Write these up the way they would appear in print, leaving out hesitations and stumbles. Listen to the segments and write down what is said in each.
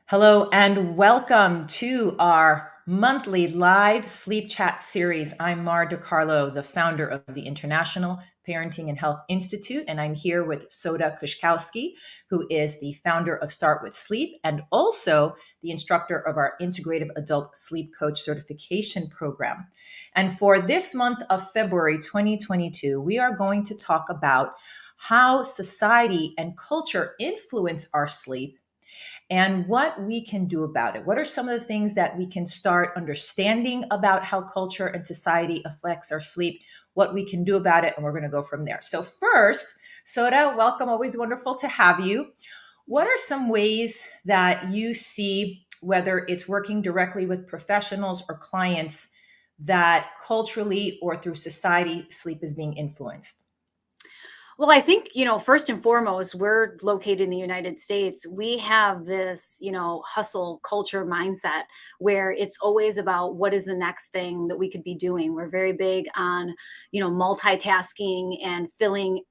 Hello and welcome to our monthly live sleep chat series. I'm Mar DiCarlo, the founder of the International Parenting and Health Institute, and I'm here with Soda Kushkowski, who is the founder of Start with Sleep and also the instructor of our Integrative Adult Sleep Coach Certification Program. And for this month of February 2022, we are going to talk about how society and culture influence our sleep and what we can do about it. What are some of the things that we can start understanding about how culture and society affects our sleep, what we can do about it, and we're going to go from there. So first, Soda, welcome. Always wonderful to have you. What are some ways that you see, whether it's working directly with professionals or clients, that culturally or through society, sleep is being influenced? Well, I think, first and foremost, we're located in the United States. We have this, hustle culture mindset where it's always about what is the next thing that we could be doing. We're very big on, multitasking and filling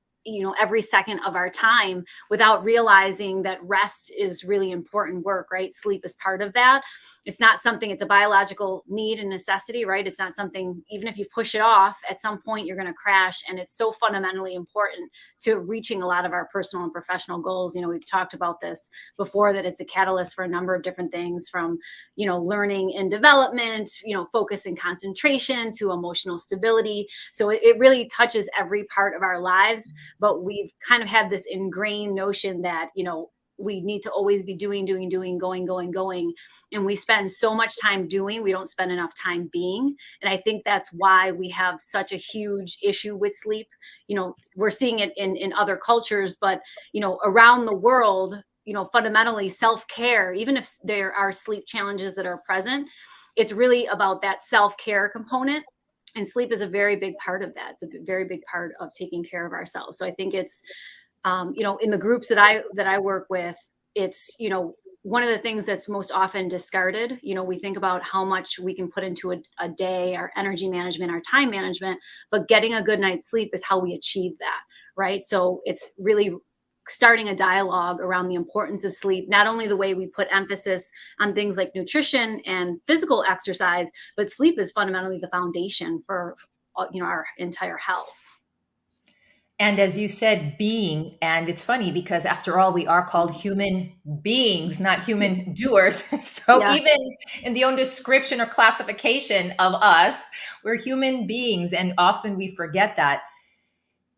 every second of our time without realizing that rest is really important work, right? Sleep is part of that. It's not something, it's a biological need and necessity, right? It's not something, even if you push it off, at some point you're going to crash. And it's so fundamentally important to reaching a lot of our personal and professional goals. We've talked about this before, that it's a catalyst for a number of different things, from, learning and development, focus and concentration, to emotional stability. So it really touches every part of our lives. But we've kind of had this ingrained notion that, we need to always be doing, going. And we spend so much time doing, we don't spend enough time being. And I think that's why we have such a huge issue with sleep. We're seeing it in other cultures, but, around the world, fundamentally self-care, even if there are sleep challenges that are present, it's really about that self-care component. And sleep is a very big part of that. It's a very big part of taking care of ourselves. So I think it's, in the groups that I work with, it's, one of the things that's most often discarded. We think about how much we can put into a day, our energy management, our time management, but getting a good night's sleep is how we achieve that, right? So it's really starting a dialogue around the importance of sleep, not only the way we put emphasis on things like nutrition and physical exercise, but sleep is fundamentally the foundation for, our entire health. And as you said, being, and it's funny because after all, we are called human beings, not human doers. So Yes. even in the own description or classification of us, we're human beings. And often we forget that.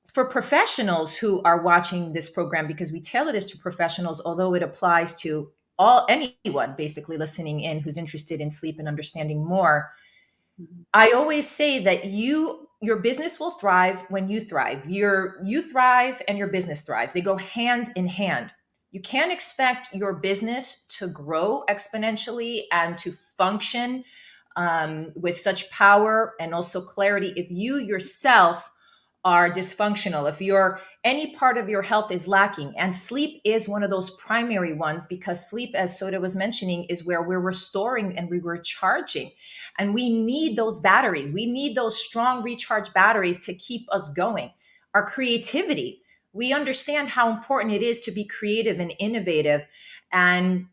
For professionals who are watching this program, because we tailor this to professionals, although it applies to anyone basically listening in who's interested in sleep and understanding more, Mhm. I always say that your business will thrive when you thrive. You thrive and your business thrives. They go hand in hand. You can't expect your business to grow exponentially and to function with such power and also clarity if you yourself are dysfunctional, if any part of your health is lacking. And sleep is one of those primary ones, because sleep, as Soda was mentioning, is where we're restoring and we're recharging. And we need those batteries. We need those strong recharge batteries to keep us going. Our creativity, we understand how important it is to be creative and innovative, and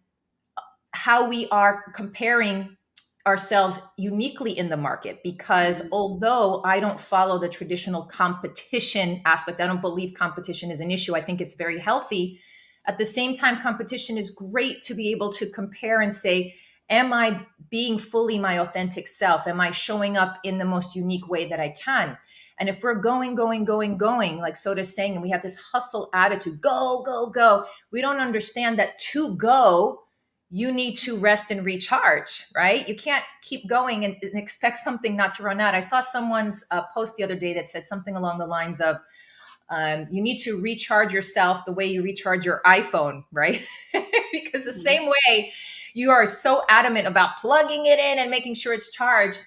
how we are comparing ourselves uniquely in the market. Because although I don't follow the traditional competition aspect, I don't believe competition is an issue. I think it's very healthy. At the same time, competition is great to be able to compare and say, am I being fully my authentic self? Am I showing up in the most unique way that I can? And if we're going, like Soda's saying, and we have this hustle attitude, go, we don't understand that to go, you need to rest and recharge, right? You can't keep going and expect something not to run out. I saw someone's post the other day that said something along the lines of, you need to recharge yourself the way you recharge your iPhone, right? Because the same way you are so adamant about plugging it in and making sure it's charged,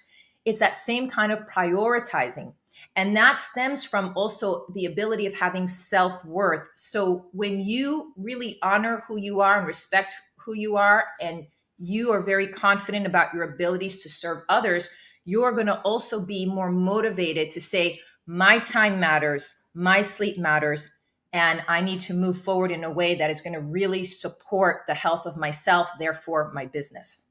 it's that same kind of prioritizing. And that stems from also the ability of having self-worth. So when you really honor who you are and respect who you are, and you are very confident about your abilities to serve others, you're going to also be more motivated to say, my time matters, my sleep matters, and I need to move forward in a way that is going to really support the health of myself, therefore my business.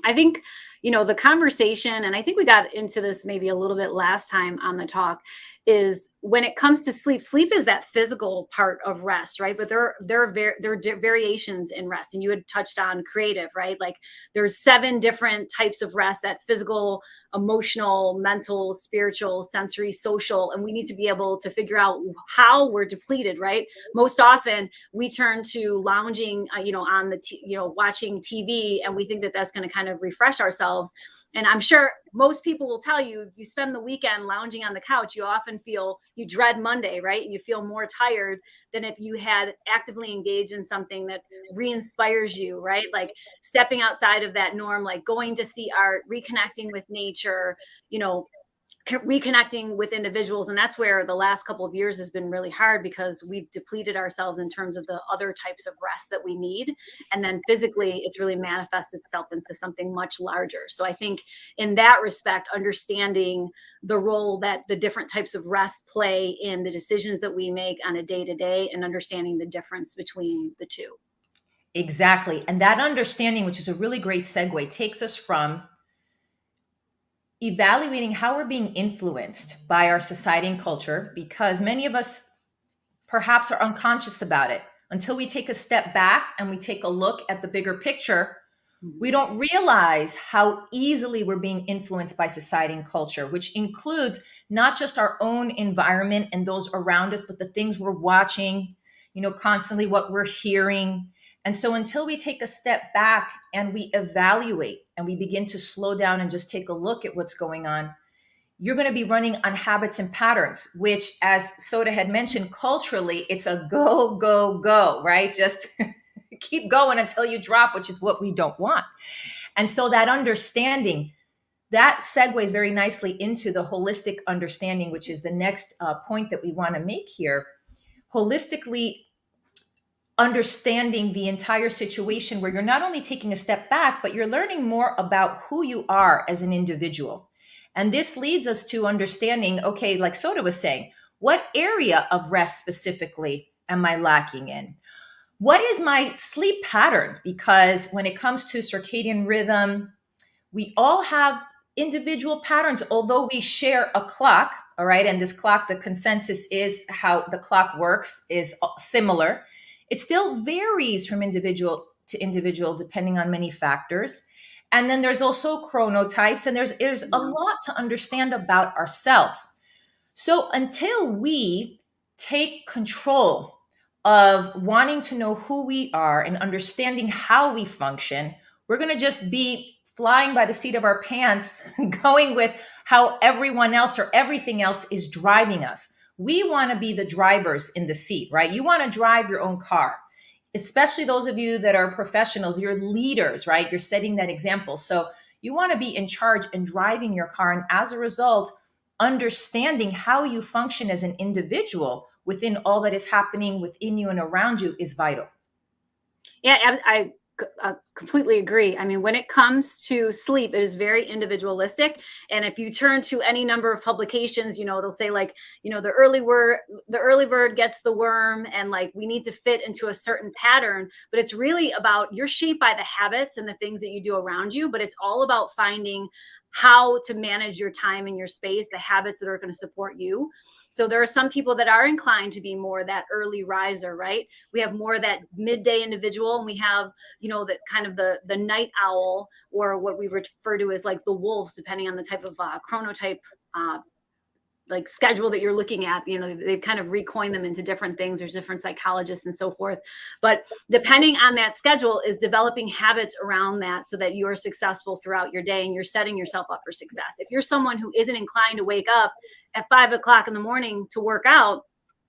I think, the conversation, and I think we got into this maybe a little bit last time on the talk, is when it comes to sleep. Sleep is that physical part of rest, right? But there are variations in rest, and you had touched on creative, right? Like there's 7 different types of rest: that physical, emotional, mental, spiritual, sensory, social, and we need to be able to figure out how we're depleted, right? Most often we turn to lounging, on watching TV, and we think that that's going to kind of refresh ourselves. And I'm sure most people will tell you, if you spend the weekend lounging on the couch, you often you dread Monday, right? You feel more tired than if you had actively engaged in something that re-inspires you, right? Like stepping outside of that norm, like going to see art, reconnecting with nature, you know, reconnecting with individuals. And that's where the last couple of years has been really hard, because we've depleted ourselves in terms of the other types of rest that we need. And then physically it's really manifests itself into something much larger. So I think in that respect, understanding the role that the different types of rest play in the decisions that we make on a day to day, and understanding the difference between the two. Exactly. And that understanding, which is a really great segue, takes us from evaluating how we're being influenced by our society and culture, because many of us perhaps are unconscious about it. Until we take a step back and we take a look at the bigger picture, we Mhm. don't realize how easily we're being influenced by society and culture, which includes not just our own environment and those around us, but the things we're watching, constantly what we're hearing. And so until we take a step back and we evaluate and we begin to slow down and just take a look at what's going on, you're going to be running on habits and patterns, which, as Soda had mentioned, culturally, it's a go, go, go, right? Just keep going until you drop, which is what we don't want. And so that understanding, that segues very nicely into the holistic understanding, which is the next point that we want to make here. Holistically understanding the entire situation, where you're not only taking a step back, but you're learning more about who you are as an individual. And this leads us to understanding, okay, like Soda was saying, what area of rest specifically am I lacking in? What is my sleep pattern? Because when it comes to circadian rhythm, we all have individual patterns, although we share a clock, all right? And this clock, the consensus is how the clock works is similar. It still varies from individual to individual depending on many factors. And then there's also chronotypes, and there's a Yeah. lot to understand about ourselves. So until we take control of wanting to know who we are and understanding how we function, we're going to just be flying by the seat of our pants, going with how everyone else or everything else is driving us. We want to be the drivers in the seat, right? You want to drive your own car, especially those of you that are professionals, you're leaders, right? You're setting that example. So you want to be in charge and driving your car. And as a result, understanding how you function as an individual within all that is happening within you and around you is vital. Yeah, I completely agree. I mean, when it comes to sleep, it is very individualistic. And if you turn to any number of publications, it'll say like, the early bird gets the worm, and like we need to fit into a certain pattern. But it's really about, you're shaped by the habits and the things that you do around you. But it's all about finding how to manage your time and your space, the habits that are going to support you. So there are some people that are inclined to be more that early riser, right? We have more that midday individual, and we have, that kind of the night owl, or what we refer to as like the wolves, depending on the type of chronotype, like schedule that you're looking at. They've kind of recoined them into different things. There's different psychologists and so forth. But depending on that schedule is developing habits around that, so that you're successful throughout your day and you're setting yourself up for success. If you're someone who isn't inclined to wake up at 5 o'clock in the morning to work out,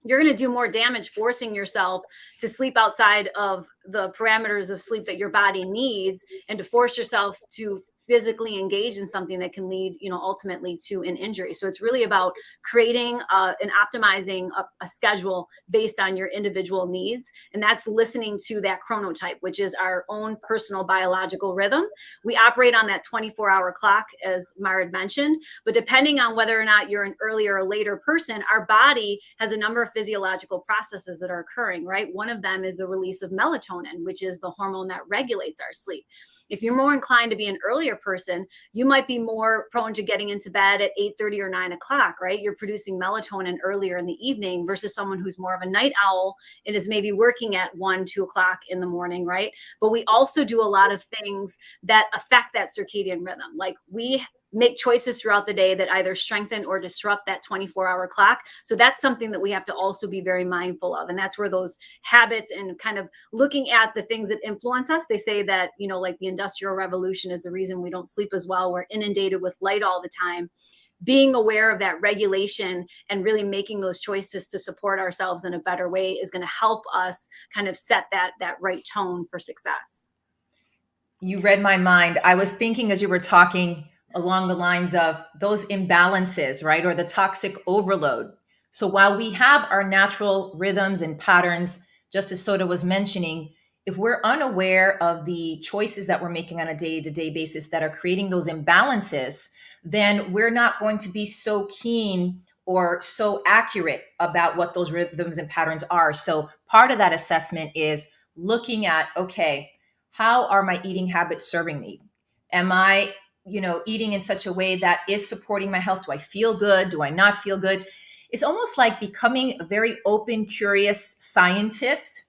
you're going to do more damage forcing yourself to sleep outside of the parameters of sleep that your body needs, and to force yourself to physically engaged in something that can lead, ultimately to an injury. So it's really about creating and optimizing a schedule based on your individual needs. And that's listening to that chronotype, which is our own personal biological rhythm. We operate on that 24-hour clock, as Mara mentioned, but depending on whether or not you're an earlier or later person, our body has a number of physiological processes that are occurring, right? One of them is the release of melatonin, which is the hormone that regulates our sleep. If you're more inclined to be an earlier person, you might be more prone to getting into bed at 8:30 or 9 o'clock, right? You're producing melatonin earlier in the evening versus someone who's more of a night owl and is maybe working at 1, 2 o'clock in the morning, right? But we also do a lot of things that affect that circadian rhythm. Like we make choices throughout the day that either strengthen or disrupt that 24-hour clock. So that's something that we have to also be very mindful of. And that's where those habits and kind of looking at the things that influence us, they say that, like the Industrial Revolution is the reason we don't sleep as well. We're inundated with light all the time. Being aware of that regulation and really making those choices to support ourselves in a better way is going to help us kind of set that right tone for success. You read my mind. I was thinking as you were talking along the lines of those imbalances, right? Or the toxic overload. So while we have our natural rhythms and patterns, just as Soda was mentioning, if we're unaware of the choices that we're making on a day-to-day basis that are creating those imbalances, then we're not going to be so keen or so accurate about what those rhythms and patterns are. So part of that assessment is looking at, okay, how are my eating habits serving me? Am I, eating in such a way that is supporting my health? Do I feel good? Do I not feel good? It's almost like becoming a very open, curious scientist.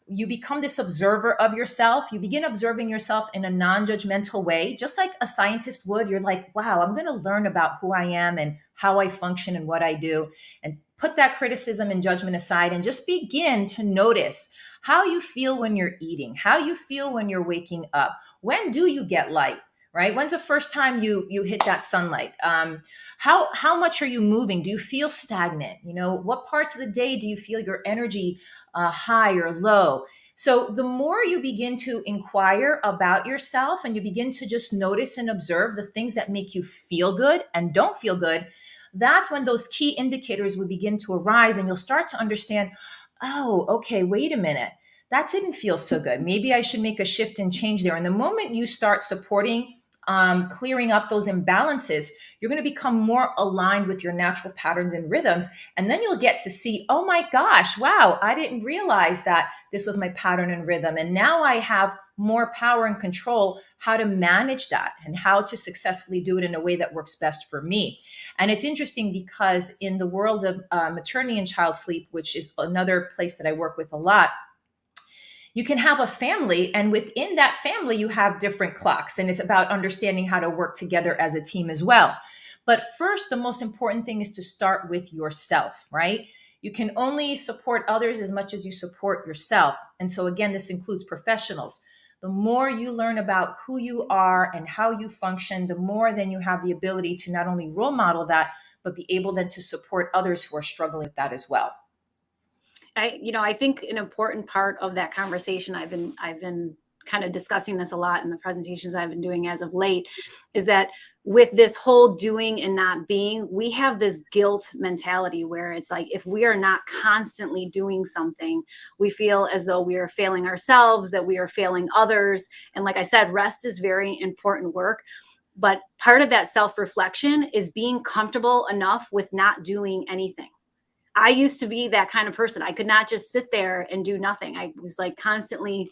You become this observer of yourself. You begin observing yourself in a non-judgmental way, just like a scientist would. You're like, wow, I'm going to learn about who I am and how I function and what I do, and put that criticism and judgment aside and just begin to notice how you feel when you're eating, how you feel when you're waking up. When do you get light? Right? When's the first time you hit that sunlight? How much are you moving? Do you feel stagnant? What parts of the day do you feel your energy high or low? So the more you begin to inquire about yourself and you begin to just notice and observe the things that make you feel good and don't feel good, that's when those key indicators will begin to arise and you'll start to understand, oh, okay, wait a minute. That didn't feel so good. Maybe I should make a shift and change there. And the moment you start supporting, clearing up those imbalances, you're going to become more aligned with your natural patterns and rhythms. And then you'll get to see, oh my gosh, wow, I didn't realize that this was my pattern and rhythm. And now I have more power and control how to manage that and how to successfully do it in a way that works best for me. And it's interesting because in the world of maternity and child sleep, which is another place that I work with a lot, you can have a family, and within that family, you have different clocks. And it's about understanding how to work together as a team as well. But first, the most important thing is to start with yourself, right? You can only support others as much as you support yourself. And so, again, this includes professionals. The more you learn about who you are and how you function, the more then you have the ability to not only role model that, but be able then to support others who are struggling with that as well. I think an important part of that conversation, I've been kind of discussing this a lot in the presentations I've been doing as of late, is that with this whole doing and not being, we have this guilt mentality where it's like, if we are not constantly doing something, we feel as though we are failing ourselves, that we are failing others. And like I said, rest is very important work. But part of that self-reflection is being comfortable enough with not doing anything. I used to be that kind of person. I could not just sit there and do nothing. I was like constantly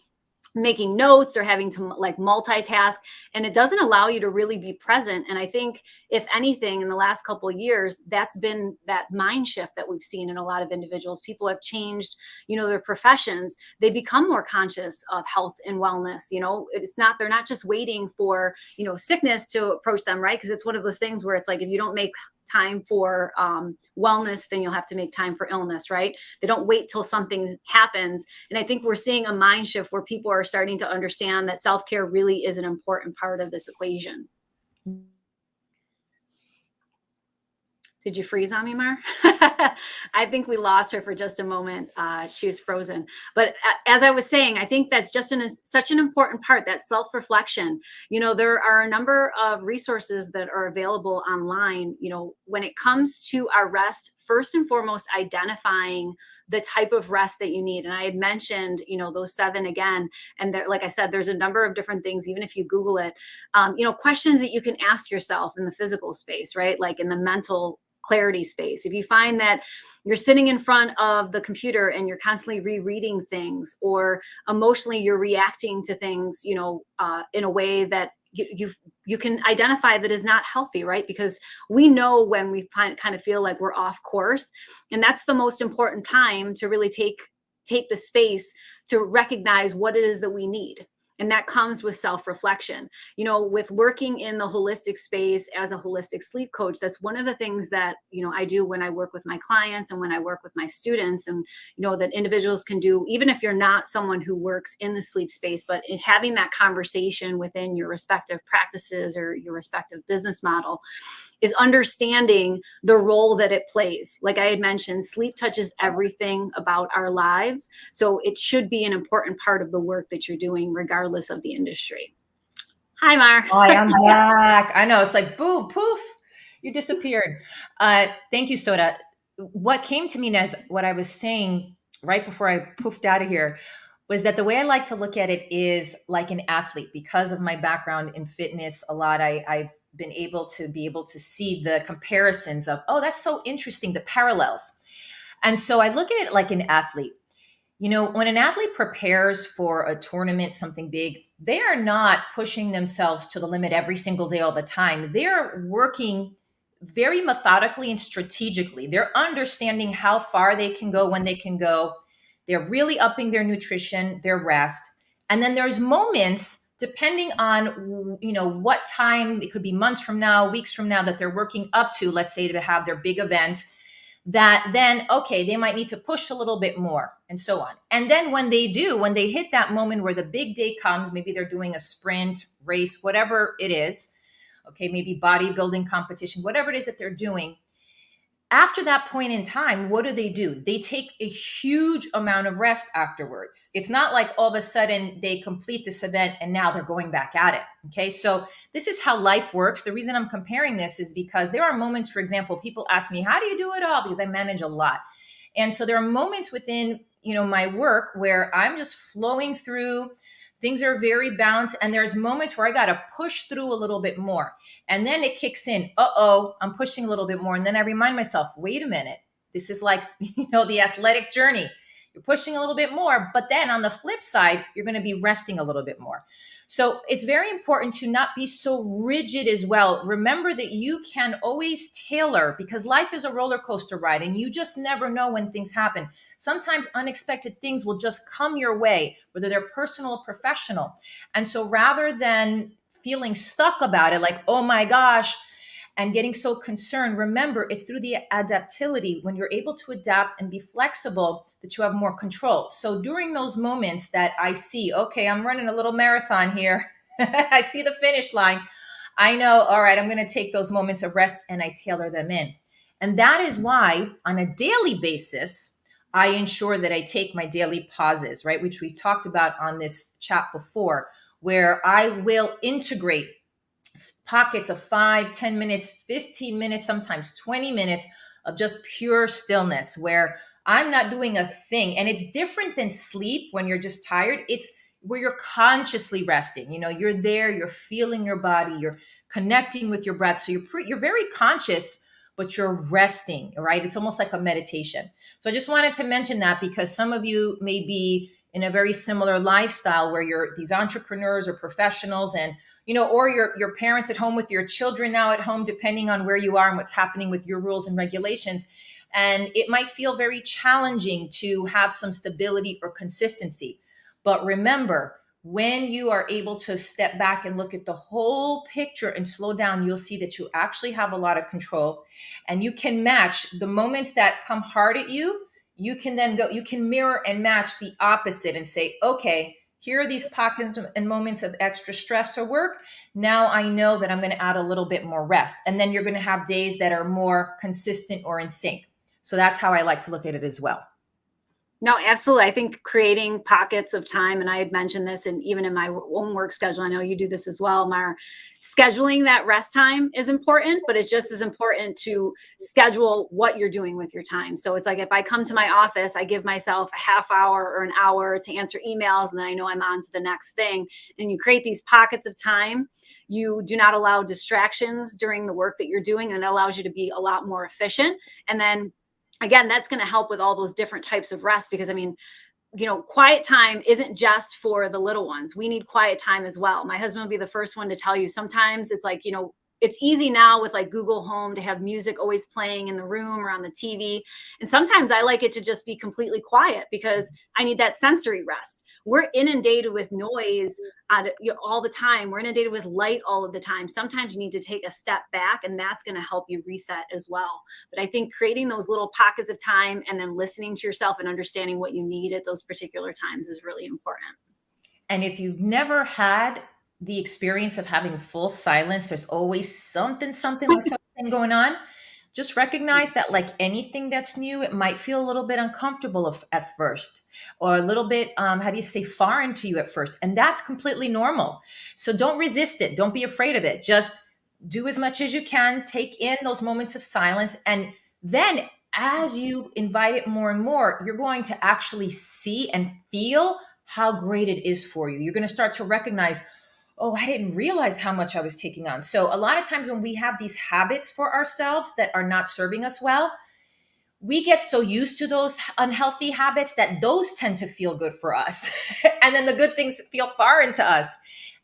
making notes or having to like multitask, and it doesn't allow you to really be present. And I think if anything in the last couple of years, that's been that mind shift that we've seen in a lot of individuals. People have changed, their professions. They become more conscious of health and wellness. It's not, they're not just waiting for, sickness to approach them, right? Because it's one of those things where it's like, if you don't make time for wellness, then you'll have to make time for illness, right? They don't wait till something happens. And I think we're seeing a mind shift where people are starting to understand that self-care really is an important part of this equation. Did you freeze on me, Mar? I think we lost her for just a moment. She was frozen. But as I was saying, I think that's just such an important part, that self-reflection. There are a number of resources that are available online. When it comes to our rest, first and foremost, identifying the type of rest that you need. And I had mentioned, those seven again. And like I said, there's a number of different things, even if you Google it, questions that you can ask yourself in the physical space, right? Like in the mental clarity space. If you find that you're sitting in front of the computer and you're constantly rereading things, or emotionally you're reacting to things, in a way that you can identify that is not healthy, right? Because we know when we kind of feel like we're off course, and that's the most important time to really take the space to recognize what it is that we need. And that comes with self-reflection. With working in the holistic space as a holistic sleep coach, that's one of the things that, I do when I work with my clients and when I work with my students, and, that individuals can do, even if you're not someone who works in the sleep space, but in having that conversation within your respective practices or your respective business model, is understanding the role that it plays. Like I had mentioned, sleep touches everything about our lives. So it should be an important part of the work that you're doing, regardless of the industry. Hi, Mar. Hi, I'm back. I know, it's like boo, poof, you disappeared. Thank you, Soda. What came to me as what I was saying right before I poofed out of here was that the way I like to look at it is like an athlete. Because of my background in fitness a lot, I've been able to see the comparisons of, oh, that's so interesting, the parallels. And so I look at it like an athlete. When an athlete prepares for a tournament, something big, they are not pushing themselves to the limit every single day, all the time. They're working very methodically and strategically. They're understanding how far they can go, when they can go. They're really upping their nutrition, their rest. And then there's moments, depending on, what time, it could be months from now, weeks from now, that they're working up to, let's say, to have their big event, that then, okay, they might need to push a little bit more, and so on. And then when they hit that moment where the big day comes, maybe they're doing a sprint, race, whatever it is, okay, maybe bodybuilding competition, whatever it is that they're doing. After that point in time, what do? They take a huge amount of rest afterwards. It's not like all of a sudden they complete this event and now they're going back at it. Okay. So this is how life works. The reason I'm comparing this is because there are moments, for example, people ask me, how do you do it all? Because I manage a lot. And so there are moments within, my work where I'm just flowing through. Things are very balanced. And there's moments where I got to push through a little bit more. And then it kicks in. I'm pushing a little bit more. And then I remind myself, wait a minute. This is like, the athletic journey. You're pushing a little bit more. But then on the flip side, you're going to be resting a little bit more. So it's very important to not be so rigid as well. Remember that you can always tailor, because life is a roller coaster ride and you just never know when things happen. Sometimes unexpected things will just come your way, whether they're personal or professional. And so rather than feeling stuck about it, like, oh my gosh, and getting so concerned, remember, it's through the adaptability, when you're able to adapt and be flexible, that you have more control. So during those moments that I see, okay, I'm running a little marathon here, I see the finish line, I know, all right, I'm going to take those moments of rest and I tailor them in. And that is why on a daily basis, I ensure that I take my daily pauses, right? Which we talked about on this chat before, where I will integrate pockets of 5, 10 minutes, 15 minutes, sometimes 20 minutes of just pure stillness, where I'm not doing a thing. And it's different than sleep when you're just tired. It's where you're consciously resting. You're there, you're feeling your body, you're connecting with your breath. So you're very conscious, but you're resting, right? It's almost like a meditation. So I just wanted to mention that, because some of you may be in a very similar lifestyle where you're these entrepreneurs or professionals, and or your parents at home with your children now at home, depending on where you are and what's happening with your rules and regulations. And it might feel very challenging to have some stability or consistency. But remember, when you are able to step back and look at the whole picture and slow down, you'll see that you actually have a lot of control, and you can match the moments that come hard at you. You can then you can mirror and match the opposite and say, okay, Here are these pockets and moments of extra stress or work. Now I know that I'm going to add a little bit more rest. And then you're going to have days that are more consistent or in sync. So that's how I like to look at it as well. No, absolutely. I think creating pockets of time, and I had mentioned this, and even in my own work schedule, I know you do this as well, Mar. Scheduling that rest time is important, but it's just as important to schedule what you're doing with your time. So it's like if I come to my office, I give myself a half hour or an hour to answer emails, and then I know I'm on to the next thing. And you create these pockets of time. You do not allow distractions during the work that you're doing, and it allows you to be a lot more efficient. And then again, that's going to help with all those different types of rest because I mean, quiet time isn't just for the little ones. We need quiet time as well. My husband will be the first one to tell you sometimes it's like, it's easy now with like Google Home to have music always playing in the room or on the TV. And sometimes I like it to just be completely quiet because I need that sensory rest. We're inundated with noise all the time. We're inundated with light all of the time. Sometimes you need to take a step back, and that's going to help you reset as well. But I think creating those little pockets of time and then listening to yourself and understanding what you need at those particular times is really important. And if you've never had the experience of having full silence, there's always something like something going on. Just recognize that, like anything that's new, it might feel a little bit uncomfortable at first, or a little bit, how do you say, foreign to you at first. And that's completely normal. So don't resist it. Don't be afraid of it. Just do as much as you can, take in those moments of silence. And then as you invite it more and more, you're going to actually see and feel how great it is for you. You're going to start to recognize, oh, I didn't realize how much I was taking on. So a lot of times when we have these habits for ourselves that are not serving us well, we get so used to those unhealthy habits that those tend to feel good for us. And then the good things feel foreign to us.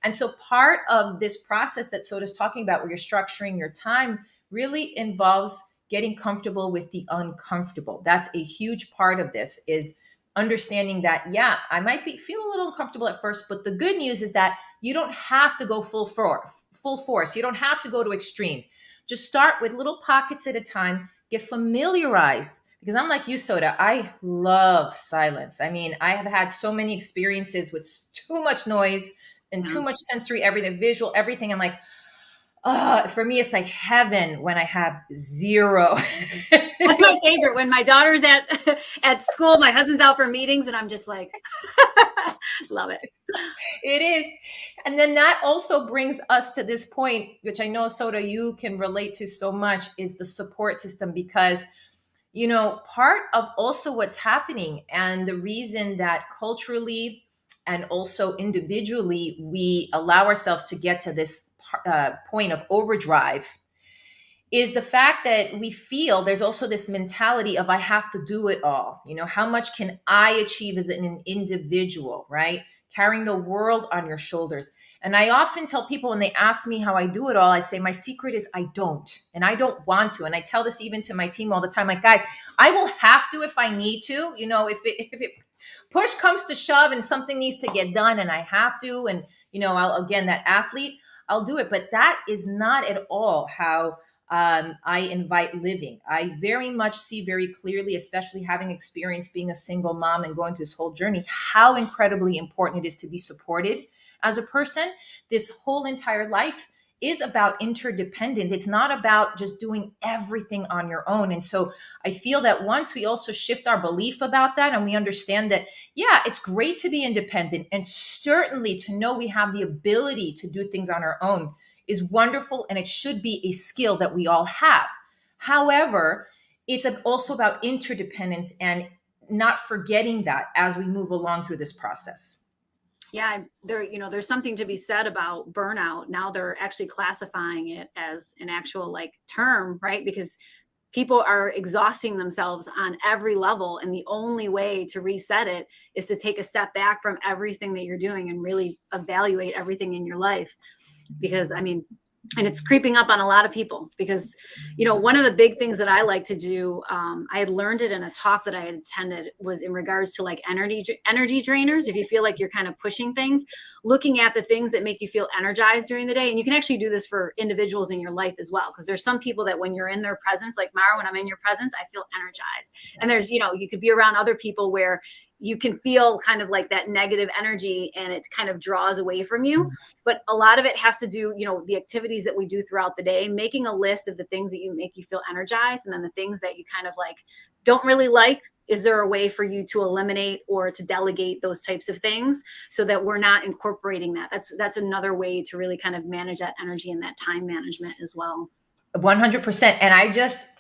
And so part of this process that Soda's talking about, where you're structuring your time, really involves getting comfortable with the uncomfortable. That's a huge part of this, is understanding that, yeah, I might feel a little uncomfortable at first, but the good news is that you don't have to go full force. You don't have to go to extremes. Just start with little pockets at a time, get familiarized. Because I'm like you, Soda, I love silence. I mean, I have had so many experiences with too much noise and too much sensory, everything, visual, everything. I'm like, for me, it's like heaven when I have zero. That's my favorite. When my daughter's at at school, my husband's out for meetings, and I'm just like, love it. It is. And then that also brings us to this point, which I know, Soda, you can relate to so much, is the support system. Because, part of also what's happening and the reason that culturally and also individually we allow ourselves to get to this point of overdrive is the fact that we feel there's also this mentality of I have to do it all. How much can I achieve as an individual, right? Carrying the world on your shoulders. And I often tell people when they ask me how I do it all, I say my secret is I don't, and I don't want to. And I tell this even to my team all the time, like, guys, I will have to if I need to. If it push comes to shove and something needs to get done and I have to, and I'll, again, that athlete, I'll do it. But that is not at all how I invite living. I very much see very clearly, especially having experienced being a single mom and going through this whole journey, how incredibly important it is to be supported as a person. This whole entire life is about interdependence. It's not about just doing everything on your own. And so I feel that once we also shift our belief about that and we understand that, yeah, it's great to be independent, and certainly to know we have the ability to do things on our own is wonderful, and it should be a skill that we all have. However, it's also about interdependence and not forgetting that as we move along through this process. Yeah, there's something to be said about burnout. Now they're actually classifying it as an actual like term, right? Because people are exhausting themselves on every level, and the only way to reset it is to take a step back from everything that you're doing and really evaluate everything in your life. Because I mean, and it's creeping up on a lot of people because, one of the big things that I like to do, I had learned it in a talk that I had attended, was in regards to like energy drainers. If you feel like you're kind of pushing things, looking at the things that make you feel energized during the day. And you can actually do this for individuals in your life as well. Because there's some people that when you're in their presence, like Mara, when I'm in your presence, I feel energized. And there's, you could be around other people where you can feel kind of like that negative energy and it kind of draws away from you. But a lot of it has to do, the activities that we do throughout the day, making a list of the things that you make you feel energized, and then the things that you kind of like don't really like. Is there a way for you to eliminate or to delegate those types of things so that we're not incorporating that? That's another way to really kind of manage that energy and that time management as well. 100%. And I just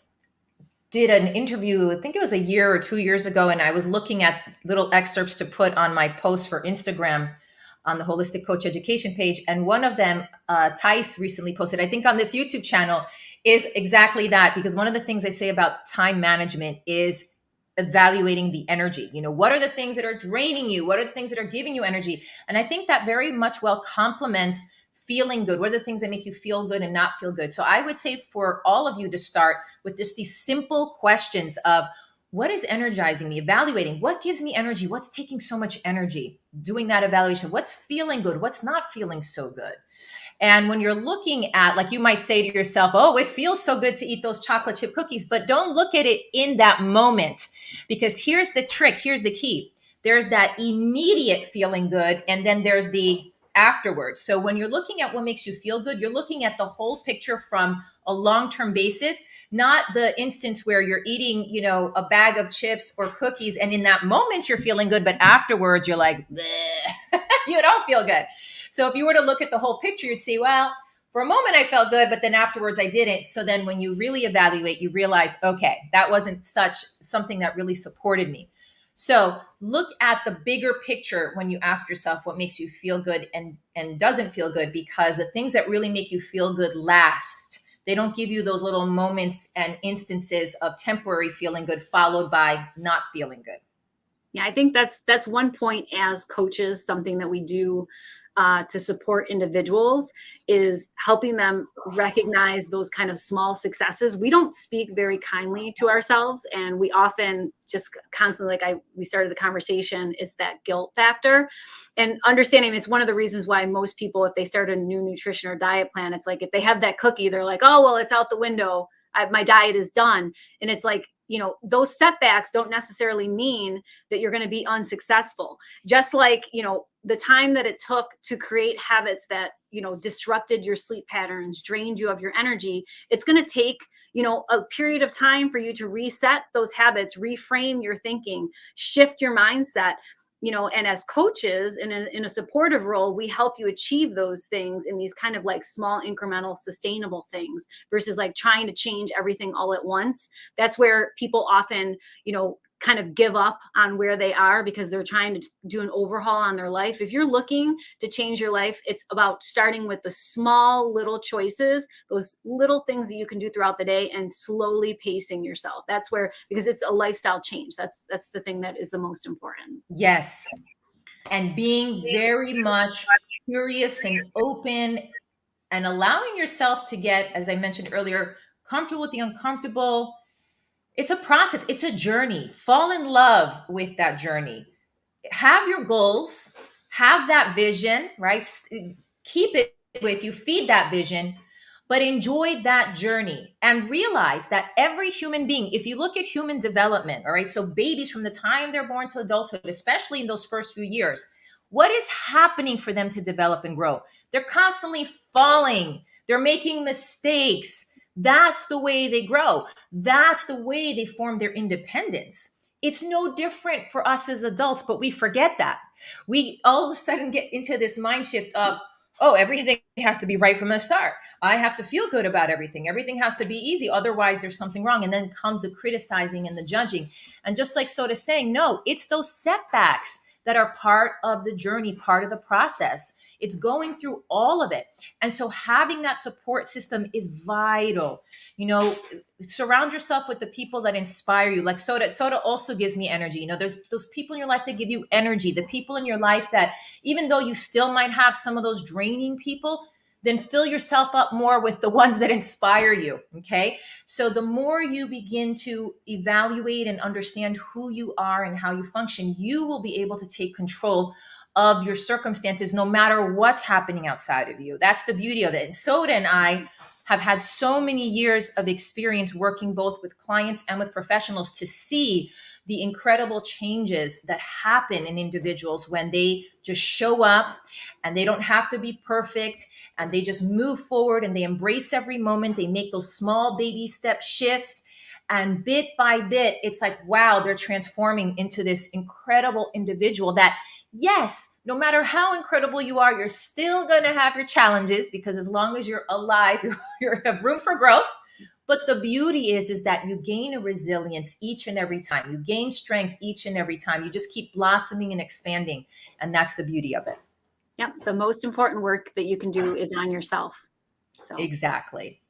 did an interview, I think it was a year or 2 years ago, and I was looking at little excerpts to put on my post for Instagram on the Holistic Coach Education page. And one of them, Tice recently posted, I think on this YouTube channel, is exactly that. Because one of the things I say about time management is evaluating the energy. What are the things that are draining you? What are the things that are giving you energy? And I think that very much well complements feeling good. What are the things that make you feel good and not feel good? So I would say for all of you to start with just these simple questions of, what is energizing me? Evaluating what gives me energy, what's taking so much energy, doing that evaluation, what's feeling good, what's not feeling so good. And when you're looking at, like, you might say to yourself, oh, it feels so good to eat those chocolate chip cookies, but don't look at it in that moment, because here's the trick, here's the key. There's that immediate feeling good, and then there's the afterwards. So when you're looking at what makes you feel good, you're looking at the whole picture from a long-term basis, not the instance where you're eating, a bag of chips or cookies, and in that moment you're feeling good, but afterwards you're like, you don't feel good. So if you were to look at the whole picture, you'd see, well, for a moment I felt good, but then afterwards I didn't. So then when you really evaluate, you realize, okay, that wasn't something that really supported me. So look at the bigger picture when you ask yourself what makes you feel good and doesn't feel good, because the things that really make you feel good last. They don't give you those little moments and instances of temporary feeling good followed by not feeling good. Yeah, I think that's one point as coaches, something that we do to support individuals is helping them recognize those kind of small successes. We don't speak very kindly to ourselves, and we often just constantly, we started the conversation, it's that guilt factor. And understanding it's one of the reasons why most people, if they start a new nutrition or diet plan, it's like if they have that cookie, they're like, oh, well, it's out the window. My diet is done. And it's like, those setbacks don't necessarily mean that you're going to be unsuccessful. Just like, the time that it took to create habits that, disrupted your sleep patterns, drained you of your energy, it's going to take, a period of time for you to reset those habits, reframe your thinking, shift your mindset. And as coaches in a supportive role, we help you achieve those things in these kind of like small, incremental, sustainable things versus like trying to change everything all at once. That's where people often, kind of give up on where they are because they're trying to do an overhaul on their life. If you're looking to change your life, it's about starting with the small little choices, those little things that you can do throughout the day, and slowly pacing yourself. That's where, because it's a lifestyle change. That's the thing that is the most important. Yes. And being very much curious and open and allowing yourself to get, as I mentioned earlier, comfortable with the uncomfortable. It's a process. It's a journey. Fall in love with that journey. Have your goals, have that vision, right? Keep it with you, feed that vision, but enjoy that journey and realize that every human being, if you look at human development, all right, so babies from the time they're born to adulthood, especially in those first few years, what is happening for them to develop and grow? They're constantly falling, they're making mistakes. That's the way they grow. That's the way they form their independence. It's no different for us as adults, but we forget that. We all of a sudden get into this mind shift of, oh, everything has to be right from the start. I have to feel good about everything. Everything has to be easy. Otherwise, there's something wrong. And then comes the criticizing and the judging. And just like Soda's saying, no, it's those setbacks that are part of the journey, part of the process. It's going through all of it. And so having that support system is vital. Surround yourself with the people that inspire you. Like Soda also gives me energy. There's those people in your life that give you energy, the people in your life that, even though you still might have some of those draining people, then fill yourself up more with the ones that inspire you. Okay. So the more you begin to evaluate and understand who you are and how you function, you will be able to take control of your circumstances, no matter what's happening outside of you. That's the beauty of it. And Soda and I have had so many years of experience working both with clients and with professionals to see the incredible changes that happen in individuals when they just show up and they don't have to be perfect and they just move forward and they embrace every moment. They make those small baby step shifts. And bit by bit, it's like, wow, they're transforming into this incredible individual that, yes, no matter how incredible you are, you're still going to have your challenges, because as long as you're alive, you have room for growth. But the beauty is that you gain a resilience each and every time. You gain strength each and every time. You just keep blossoming and expanding. And that's the beauty of it. Yep. The most important work that you can do is on yourself. So Exactly.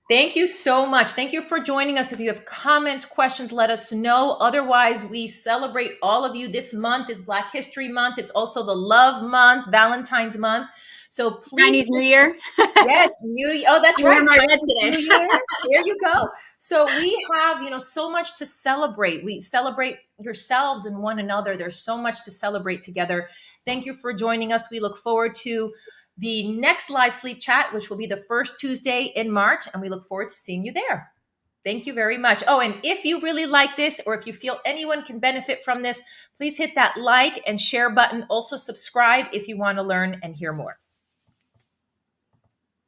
Thank you so much. Thank you for joining us. If you have comments, questions, let us know. Otherwise, we celebrate all of you. This month is Black History Month. It's also the Love Month, Valentine's Month. So please, Chinese New Year. yes, New Year. Oh, that's You wear right. my red Chinese New today. Year. There you go. So we have, so much to celebrate. We celebrate yourselves and one another. There's so much to celebrate together. Thank you for joining us. We look forward to the next live sleep chat, which will be the first Tuesday in March, and we look forward to seeing you there. Thank you very much. Oh, and if you really like this, or if you feel anyone can benefit from this, please hit that like and share button. Also subscribe if you want to learn and hear more.